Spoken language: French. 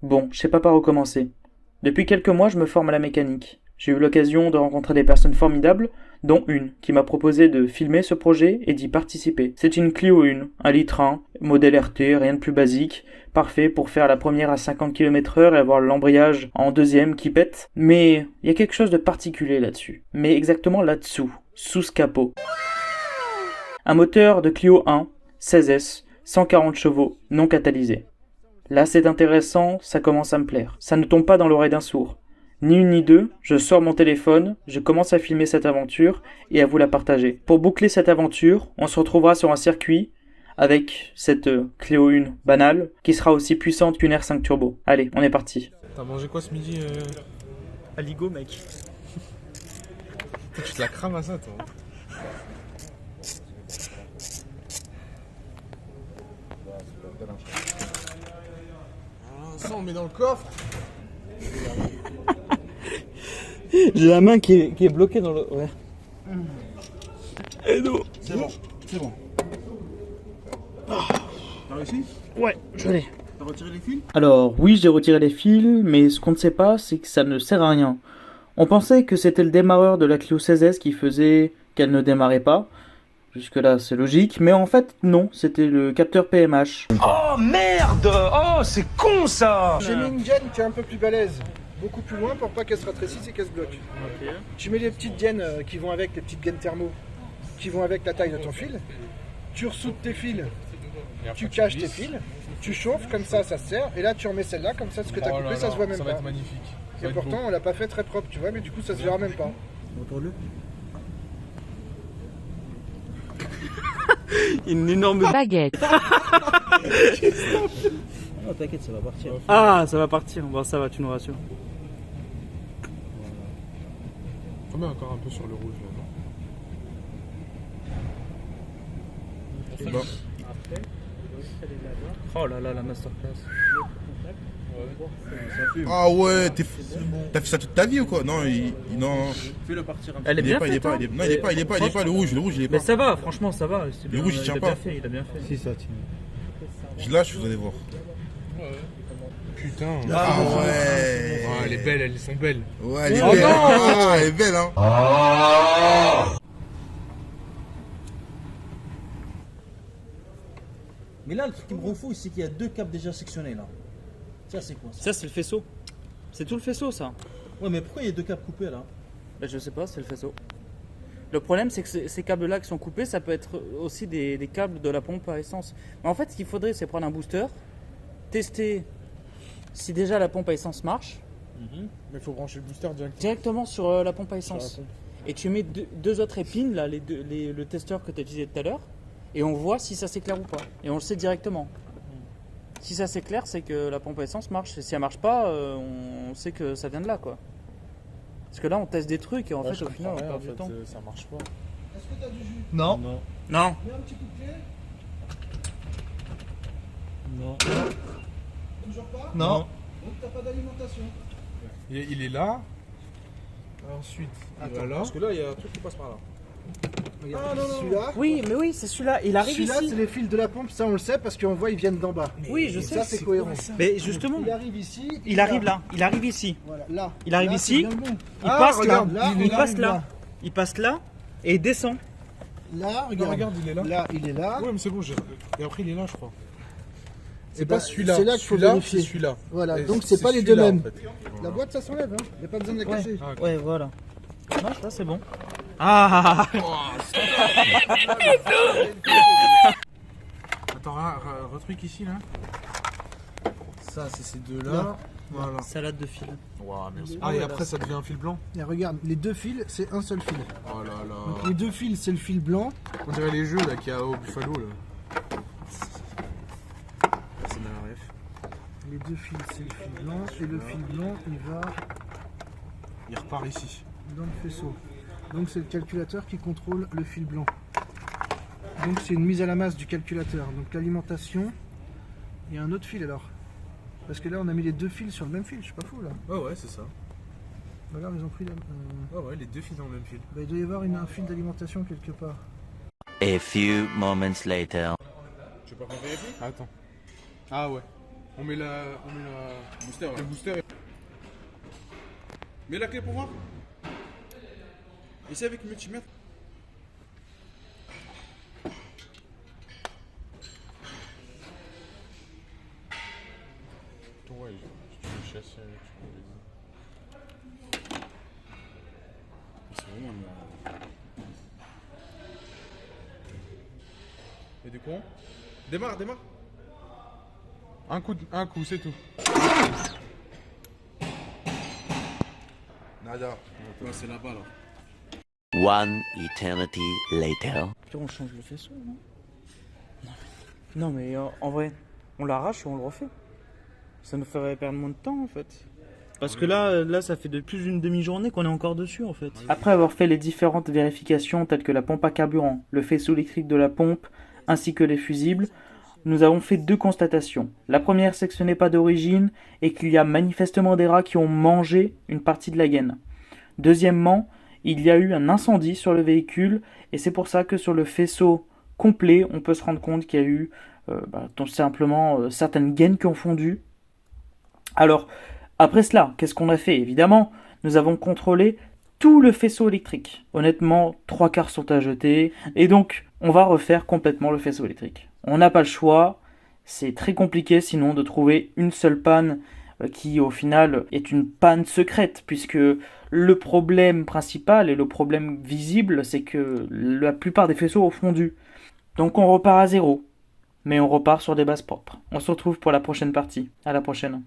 Bon, je sais pas par où commencer. Depuis quelques mois, je me forme à la mécanique. J'ai eu l'occasion de rencontrer des personnes formidables, dont une qui m'a proposé de filmer ce projet et d'y participer. C'est une Clio 1, 1 litre 1, modèle RT, rien de plus basique, parfait pour faire la première à 50 km/h et avoir l'embrayage en deuxième qui pète. Mais il y a quelque chose de particulier là-dessus. Mais exactement là-dessous, sous ce capot. Un moteur de Clio 1, 16S, 140 chevaux, non catalysé. Là c'est intéressant, ça commence à me plaire. Ça ne tombe pas dans l'oreille d'un sourd. Ni une ni deux, je sors mon téléphone, je commence à filmer cette aventure et à vous la partager. Pour boucler cette aventure, on se retrouvera sur un circuit avec cette Clio 1 banale qui sera aussi puissante qu'une R5 Turbo. Allez, on est parti. T'as mangé quoi ce midi Aligo mec. Tu te la crames à ça toi. Ça on met dans le coffre. J'ai la main qui est bloquée dans le... Ouais. Et nous. C'est bon, c'est bon. T'as réussi? Ouais, je l'ai. T'as retiré les fils? Alors, oui, j'ai retiré les fils, mais ce qu'on ne sait pas, c'est que ça ne sert à rien. On pensait que c'était le démarreur de la Clio 16S qui faisait qu'elle ne démarrait pas. Jusque-là, c'est logique, mais en fait, non, c'était le capteur PMH. Oh merde! Oh, c'est con ça! J'ai mis une gaine qui est un peu plus balèze, beaucoup plus loin pour pas qu'elle se rétrécisse et qu'elle se bloque. Ok. Tu mets les petites gaines qui vont avec, les petites gaines thermo, qui vont avec la taille de ton fil. Tu ressoutes tes fils, tu caches tes fils, tu chauffes, comme ça se serre, et là tu remets celle-là, comme ça ce que tu as coupé, ça se voit même ça pas. va être magnifique. Ça Et va être pourtant beau. on l'a pas fait très propre, tu vois, mais du coup ça se verra même pas. Montre-le. Une énorme baguette. Oh, t'inquiète, ça va partir. Ah, ça va partir. Bon, ça va, tu nous rassures. On met encore un peu sur le rouge là, non? Bon. Oh là là, la masterclass. Ah ouais, t'as fait ça toute ta vie ou quoi? Non, non. Fais-le partir un peu. Elle est Il est bien pas, il est faite, pas, hein. il est, non, il est pas, le rouge, il est pas. Mais ça va, franchement, ça va. C'est Le bien, rouge, il tient a pas. bien fait, il a bien fait. Si ça tient. Je lâche, vous allez voir. Putain. Ah ouais. Ah, elle est belle, elles sont belles. Ouais, elle est Oh belle. non. Ah, elle est belle, hein. Mais là, le truc qui me rend fou, c'est qu'il y a deux câbles déjà sectionnés là. Ça, c'est quoi ça? Ça, c'est le faisceau. C'est tout le faisceau, ça. Ouais, mais pourquoi il y a deux câbles coupés là? Ben, je sais pas, c'est le faisceau. Le problème, c'est que ces câbles-là qui sont coupés, ça peut être aussi des câbles de la pompe à essence. Mais en fait, ce qu'il faudrait, c'est prendre un booster, tester si déjà la pompe à essence marche, Mais il faut brancher le booster directement. directement sur la pompe à essence. Et tu mets deux autres épines, là, le testeur que tu as utilisé tout à l'heure, et on voit si ça s'éclaire ou pas. Et on le sait directement. Si ça s'éclaire, c'est que la pompe à essence marche. Et si elle marche pas, on sait que ça vient de là, quoi. Parce que là, on teste des trucs et en fait, au final, on perd du temps. Ça marche pas. Est-ce que t'as du jus? Non. Non. Mets un petit coup de pied. Non. Toujours pas? Non. Donc t'as pas d'alimentation. Il est là. Ensuite, il va là. Parce que là, il y a un truc qui passe par là. Ah non, celui-là. Oui, mais oui, c'est celui-là. Il arrive Celui-là, ici. c'est les fils de la pompe, ça on le sait parce qu'on voit ils viennent d'en bas. Oui, je Et sais. ça c'est cohérent. Mais justement, Il arrive ici. il arrive là. Il arrive ici. Voilà, là. Il arrive Là, ici. c'est bien bon. Il passe regarde, là. là, Il passe arrive là. Il passe là et il descend. Là, regarde. regarde, il est là. Là, il est là. Ouais, mais c'est bon. Et après, il est là, je crois. C'est Et pas bah, celui-là. c'est là qu'il faut Celui-là, vérifier. c'est celui-là. Voilà, Et donc c'est pas les deux celui-là, mêmes. en fait. La Voilà. boîte ça s'enlève, hein. Y a pas besoin de la casser. Ah, ok. Ouais, voilà. Non, ça c'est bon. Ah. Attends, retruc ici là. Ça, c'est ces deux-là. Là. Voilà. Salade de fil. Wow, merci. Ah, et après, ça devient un fil blanc. Et regarde, les deux fils, c'est un seul fil. Oh là Donc là. les deux fils, c'est le fil blanc. On dirait les jeux là qu'il y a au Buffalo là. C'est dans la ref. Les deux fils, c'est le fil blanc. Et le fil blanc, il va Il repart ici. dans le faisceau. Donc c'est le calculateur qui contrôle le fil blanc. Donc c'est une mise à la masse du calculateur. Donc l'alimentation, il y a un autre fil alors. Parce que là on a mis les deux fils sur le même fil, je suis pas fou là. Ouais, c'est ça. Regarde, ils ont pris Ouais, les deux fils dans le même fil. bah, il doit y avoir un fil d'alimentation quelque part. A few moments later. Tu veux pas qu'on vérifie? Attends. Ah ouais. On met la Booster, là. le booster. Mets la clé pour voir. Essaye avec le multimètre. Ouais, je vais chasser avec. C'est vraiment une... Et des courants. Démarre. Un coup, c'est tout. Nada. Ouais, c'est là-bas, là. One eternity later. Puis on change le faisceau, non? Non, mais en vrai, on l'arrache et on le refait. Ça nous ferait perdre moins de temps, en fait. Parce que là, ça fait de plus d'une demi-journée qu'on est encore dessus, en fait. Après avoir fait les différentes vérifications, telles que la pompe à carburant, le faisceau électrique de la pompe, ainsi que les fusibles, nous avons fait 2 constatations. La première, c'est que ce n'est pas d'origine et qu'il y a manifestement des rats qui ont mangé une partie de la gaine. Deuxièmement, il y a eu un incendie sur le véhicule et c'est pour ça que sur le faisceau complet, on peut se rendre compte qu'il y a eu tout simplement certaines gaines qui ont fondu. Alors, après cela, qu'est-ce qu'on a fait? Évidemment, nous avons contrôlé tout le faisceau électrique. Honnêtement, 3/4 sont à jeter et donc on va refaire complètement le faisceau électrique. On n'a pas le choix, c'est très compliqué sinon de trouver une seule panne qui au final est une panne secrète puisque le problème principal et le problème visible c'est que la plupart des faisceaux ont fondu. Donc on repart à zéro, mais on repart sur des bases propres. On se retrouve pour la prochaine partie. À la prochaine.